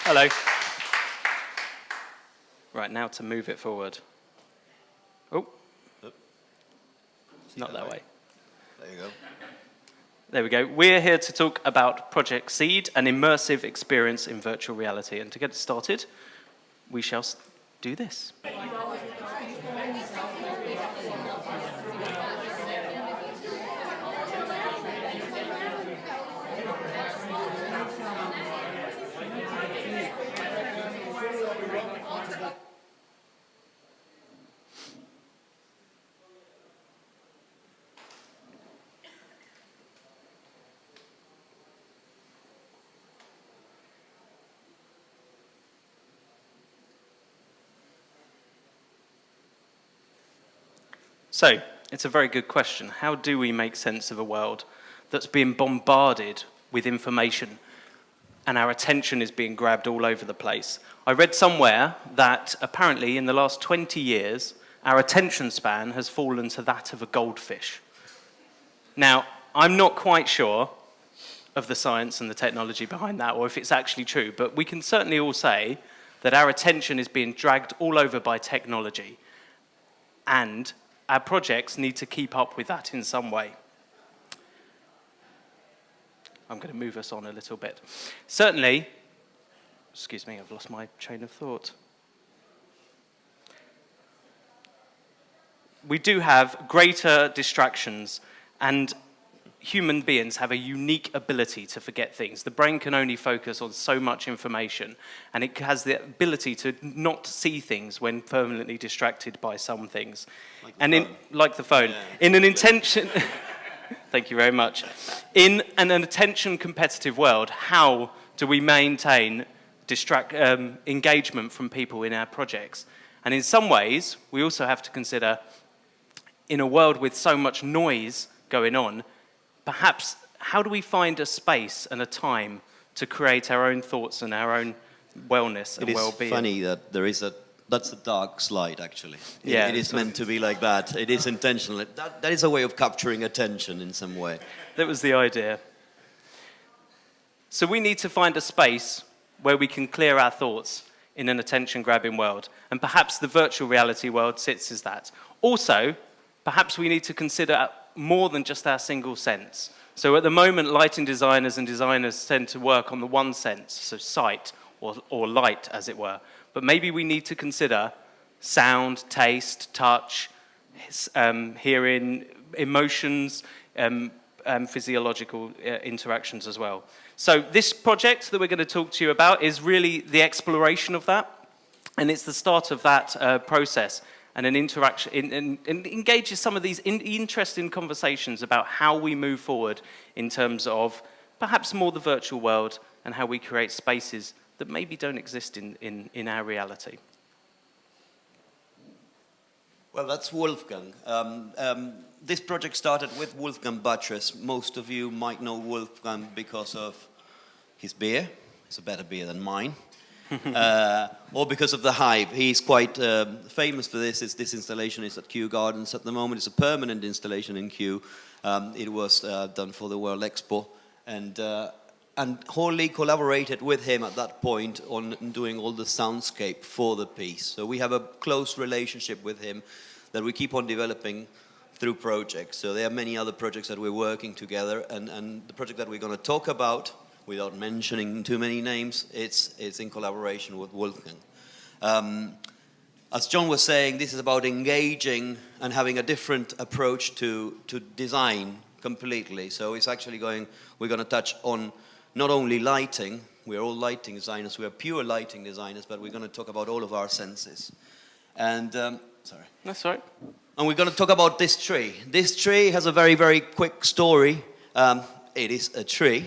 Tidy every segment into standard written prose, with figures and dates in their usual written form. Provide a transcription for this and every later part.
Hello. Right, now to move it forward. Oh. Not that way. There you go. There we go. We're here to talk about Project Seed, an immersive experience in virtual reality. And to get started, we shall do this. So, it's a very good question. How do we make sense of a world that's being bombarded with information and our attention is being grabbed all over the place? I read somewhere that apparently in the last 20 years, our attention span has fallen to that of a goldfish. Now, I'm not quite sure of the science and the technology behind that, or if it's actually true, but we can certainly all say that our attention is being dragged all over by technology, and our projects need to keep up with that in some way. I'm going to move us on a little bit. Certainly, excuse me, I've lost my train of thought. We do have greater distractions, and human beings have a unique ability to forget things. The brain can only focus on so much information, and it has the ability to not see things when permanently distracted by some things. Like the phone. Yeah. In an intention... Thank you very much. In an attention competitive world, how do we maintain engagement from people in our projects? And in some ways, we also have to consider, in a world with so much noise going on, perhaps how do we find a space and a time to create our own thoughts and our own wellness and well-being? It is funny that that's a dark slide, actually. Yeah, it is meant to be like that. It is intentional. That is a way of capturing attention in some way. That was the idea. So we need to find a space where we can clear our thoughts in an attention-grabbing world. And perhaps the virtual reality world sits as that. Also, perhaps we need to consider more than just our single sense. So at the moment, lighting designers and designers tend to work on the one sense, so sight or light, as it were. But maybe we need to consider sound, taste, touch, hearing, emotions, physiological interactions as well. So this project that we're going to talk to you about is really the exploration of that, and it's the start of that process and an interaction, and engages some of these interesting conversations about how we move forward in terms of perhaps more the virtual world and how we create spaces that maybe don't exist in our reality. Well, that's Wolfgang. This project started with Wolfgang Buttress. Most of you might know Wolfgang because of his beer. It's a better beer than mine. Or because of the hype. He's quite famous for this. This installation is at Kew Gardens at the moment. It's a permanent installation in Kew. It was done for the World Expo. And Hoare Lea collaborated with him at that point on doing all the soundscape for the piece. So we have a close relationship with him that we keep on developing through projects. So there are many other projects that we're working together, and the project that we're going to talk about, without mentioning too many names, it's in collaboration with Wolfgang. As John was saying, this is about engaging and having a different approach to design completely. So it's actually we're going to touch on not only lighting, we're all lighting designers, we are pure lighting designers, but we're going to talk about all of our senses. And, sorry. That's right. And we're going to talk about this tree. This tree has a very, very quick story. It is a tree.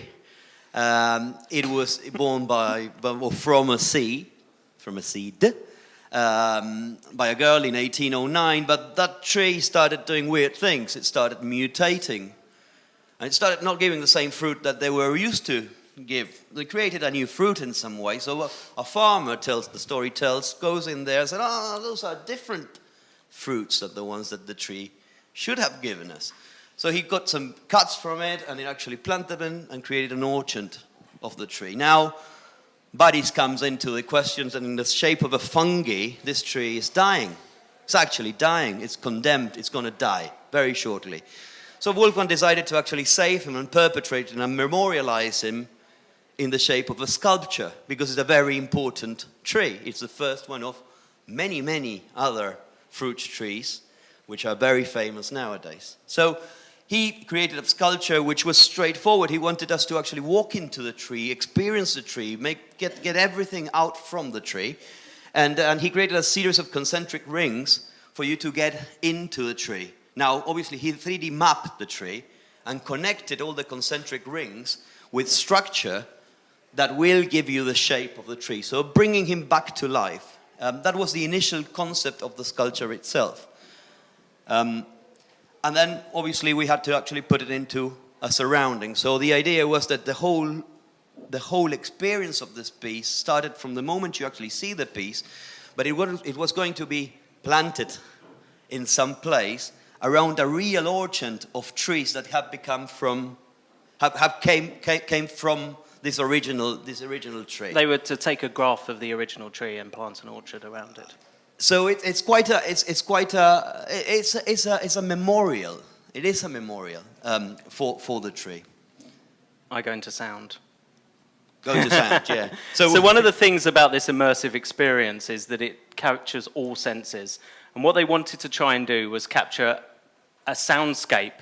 It was born from a seed, by a girl in 1809, but that tree started doing weird things. It started mutating. And it started not giving the same fruit that they were used to give. They created a new fruit in some way. So a farmer goes in there and said, those are different fruits than the ones that the tree should have given us. So he got some cuts from it and he actually planted them and created an orchard of the tree. Now, bodies comes into the questions, and in the shape of a fungi, this tree is dying. It's actually dying. It's condemned. It's going to die very shortly. So Wolfgang decided to actually save him and perpetrate him and memorialize him in the shape of a sculpture, because it's a very important tree. It's the first one of many, many other fruit trees, which are very famous nowadays. So he created a sculpture which was straightforward. He wanted us to actually walk into the tree, experience the tree, get everything out from the tree. And he created a series of concentric rings for you to get into the tree. Now, obviously, he 3D mapped the tree and connected all the concentric rings with structure that will give you the shape of the tree. So bringing him back to life. That was the initial concept of the sculpture itself. And then, obviously, we had to actually put it into a surrounding. So the idea was that the whole experience of this piece started from the moment you actually see the piece, but it was going to be planted in some place around a real orchard of trees that have came from this original tree. They were to take a graph of the original tree and plant an orchard around it. So it's a memorial. It is a memorial for the tree. I go into sound. Go to sound, yeah. So one of the things about this immersive experience is that it captures all senses. And what they wanted to try and do was capture a soundscape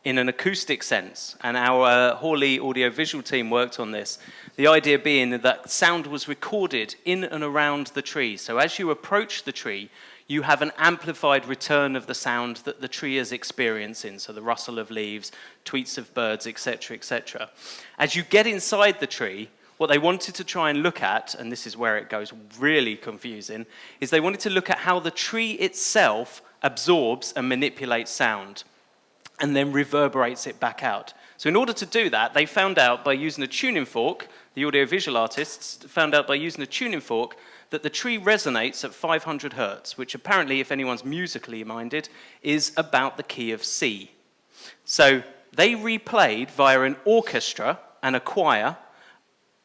in an acoustic sense. And our Hoare audiovisual team worked on this. The idea being that sound was recorded in and around the tree. So as you approach the tree, you have an amplified return of the sound that the tree is experiencing. So the rustle of leaves, tweets of birds, etc., etc. As you get inside the tree, what they wanted to try and look at, and this is where it goes really confusing, is they wanted to look at how the tree itself absorbs and manipulates sound and then reverberates it back out. So in order to do that, they found out by using a tuning fork, the audiovisual artists found out by using a tuning fork that the tree resonates at 500 hertz, which apparently, if anyone's musically minded, is about the key of C. So they replayed via an orchestra and a choir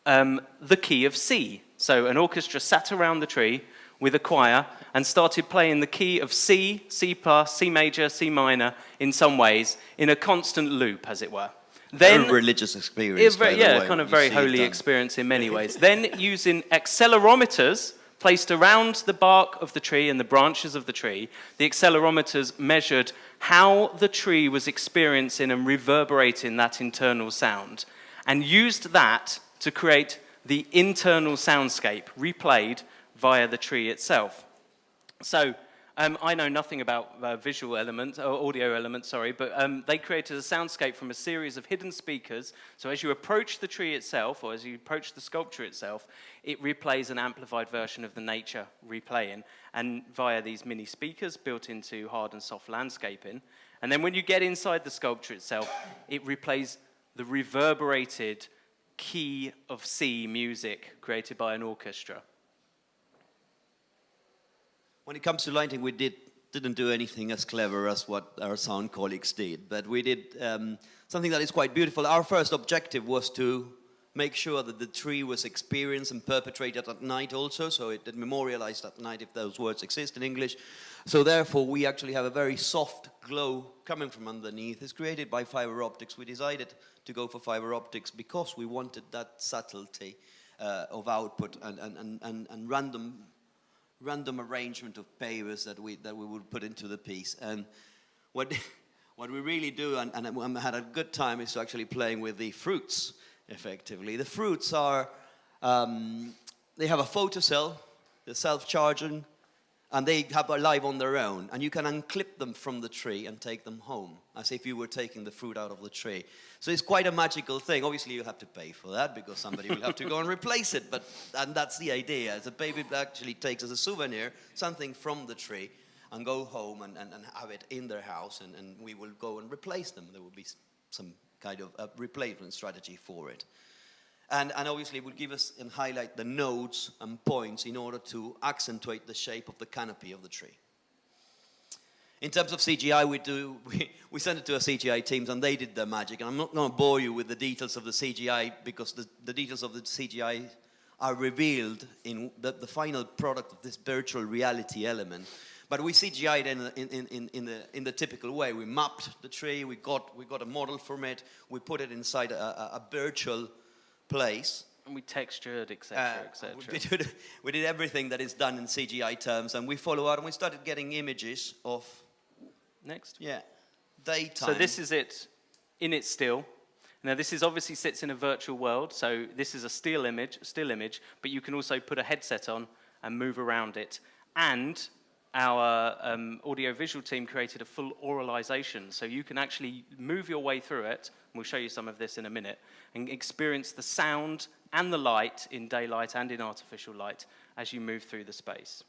the key of C. So an orchestra sat around the tree with a choir and started playing the key of C, C+, C major, C minor, in some ways, in a constant loop, as it were. Then, a religious experience, kind of very holy experience in many ways. Then using accelerometers placed around the bark of the tree and the branches of the tree, the accelerometers measured how the tree was experiencing and reverberating that internal sound, and used that to create the internal soundscape replayed via the tree itself. So I know nothing about visual elements, or audio elements, sorry, but they created a soundscape from a series of hidden speakers. So as you approach the tree itself, or as you approach the sculpture itself, it replays an amplified version of the nature replaying, and via these mini speakers built into hard and soft landscaping. And then when you get inside the sculpture itself, it replays the reverberated key of C music created by an orchestra. When it comes to lighting, we didn't do anything as clever as what our sound colleagues did, but we did something that is quite beautiful. Our first objective was to make sure that the tree was experienced and perpetrated at night also, so it memorialized at night, if those words exist in English. So therefore, we actually have a very soft glow coming from underneath. It's created by fiber optics. We decided to go for fiber optics because we wanted that subtlety of output and random arrangement of pavers that we would put into the piece. And what we really do, and I had a good time, is actually playing with the fruits, effectively. The fruits are, they have a photocell, they're self-charging, and they have a life on their own. And you can unclip them from the tree and take them home, as if you were taking the fruit out of the tree. So it's quite a magical thing. Obviously, you have to pay for that, because somebody will have to go and replace it. And that's the idea. The baby actually takes as a souvenir something from the tree and go home and have it in their house, and we will go and replace them. There will be some kind of a replacement strategy for it. And obviously it will give us and highlight the nodes and points in order to accentuate the shape of the canopy of the tree. In terms of CGI, we sent it to our CGI teams and they did their magic. And I'm not going to bore you with the details of the CGI, because the details of the CGI are revealed in the final product of this virtual reality element. But we CGI'd in the typical way. We mapped the tree, we got a model from it, we put it inside a virtual place. And we textured, etc., etc. We did everything that is done in CGI terms, and we follow out, and we started getting images of... Next. Yeah, daytime. So this is it in its still. Now this is obviously sits in a virtual world, so this is a still image, but you can also put a headset on and move around it. And our audiovisual team created a full oralization, so you can actually move your way through it, and we'll show you some of this in a minute, and experience the sound and the light in daylight and in artificial light as you move through the space.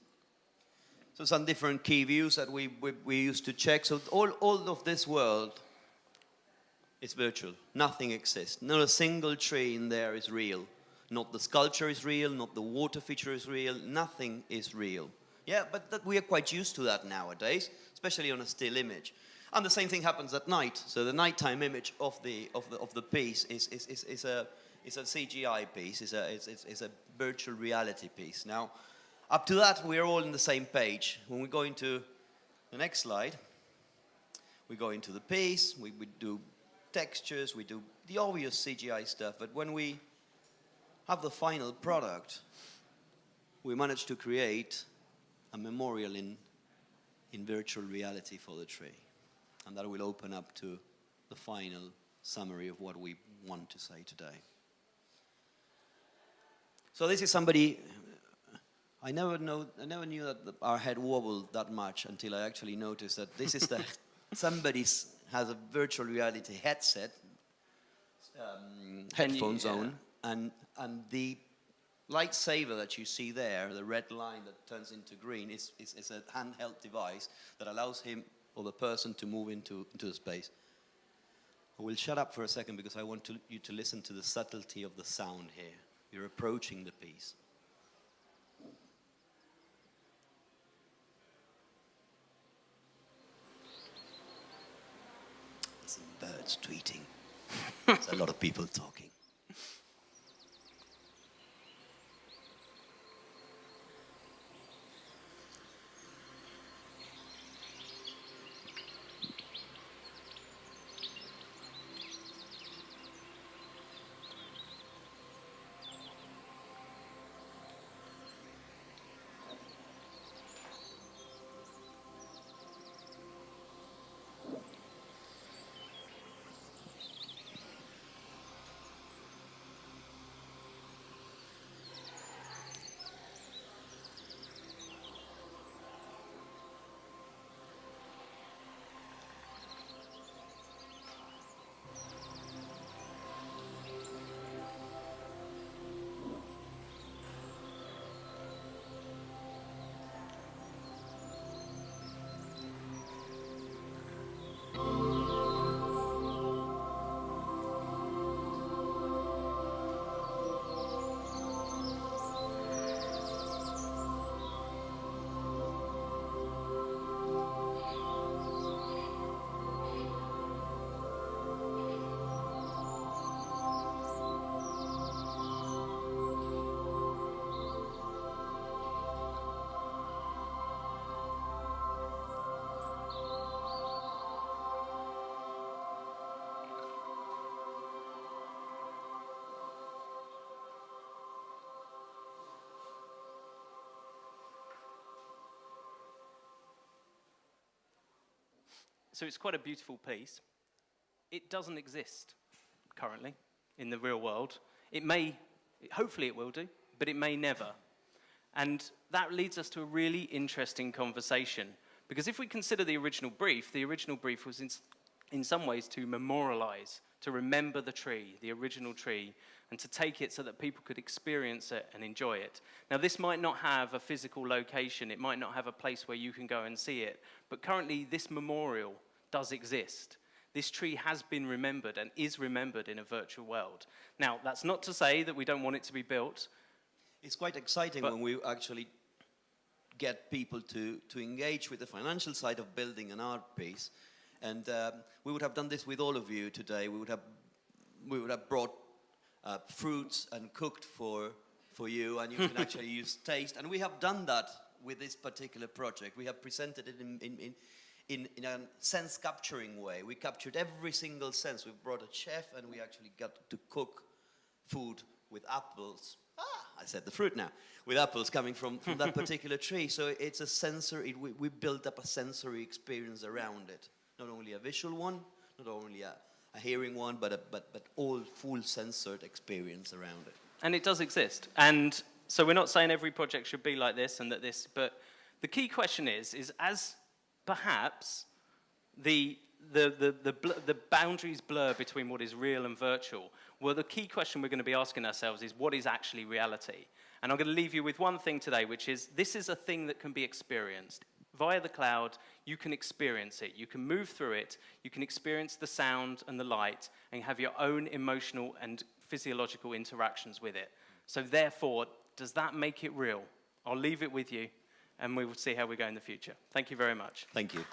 So some different key views that we used to check. So all of this world is virtual. Nothing exists. Not a single tree in there is real. Not the sculpture is real, not the water feature is real, nothing is real. Yeah, but we are quite used to that nowadays, especially on a still image. And the same thing happens at night. So the nighttime image of the piece is a CGI piece, is a virtual reality piece. Now, up to that, we are all on the same page. When we go into the next slide, we go into the piece, we do textures, we do the obvious CGI stuff. But when we have the final product, we manage to create a memorial in virtual reality for the tree. And that will open up to the final summary of what we want to say today. So this is somebody, I never knew that our head wobbled that much until I actually noticed that this is somebody has a virtual reality headset, headphones on, and the lightsaber that you see there, the red line that turns into green, is a handheld device that allows him or the person to move into the space. I will shut up for a second because I want you to listen to the subtlety of the sound here. You're approaching the piece. Some birds tweeting. There's a lot of people talking. So it's quite a beautiful piece. It doesn't exist currently in the real world. It may, hopefully it will do, but it may never. And that leads us to a really interesting conversation. Because if we consider the original brief was in some ways to memorialize, to remember the tree, the original tree, and to take it so that people could experience it and enjoy it. Now, this might not have a physical location. It might not have a place where you can go and see it. But currently, this memorial does exist. This tree has been remembered and is remembered in a virtual world. Now, that's not to say that we don't want it to be built. It's quite exciting when we actually get people to engage with the financial side of building an art piece. And we would have done this with all of you today. We would have brought fruits and cooked for for you, and you can actually use taste. And we have done that with this particular project. We have presented it in a sense capturing way. We captured every single sense. We brought a chef, and we actually got to cook food with apples. I said the fruit now. With apples coming from that particular tree. So it's a sensory, we built up a sensory experience around it. Not only a visual one, not only a hearing one, but all full censored experience around it. And it does exist. And so we're not saying every project should be like this and that this, but the key question is as perhaps the boundaries blur between what is real and virtual, well, the key question we're going to be asking ourselves is what is actually reality? And I'm going to leave you with one thing today, which is this is a thing that can be experienced. Via the cloud, you can experience it. You can move through it. You can experience the sound and the light and have your own emotional and physiological interactions with it. So therefore, does that make it real? I'll leave it with you, and we will see how we go in the future. Thank you very much. Thank you.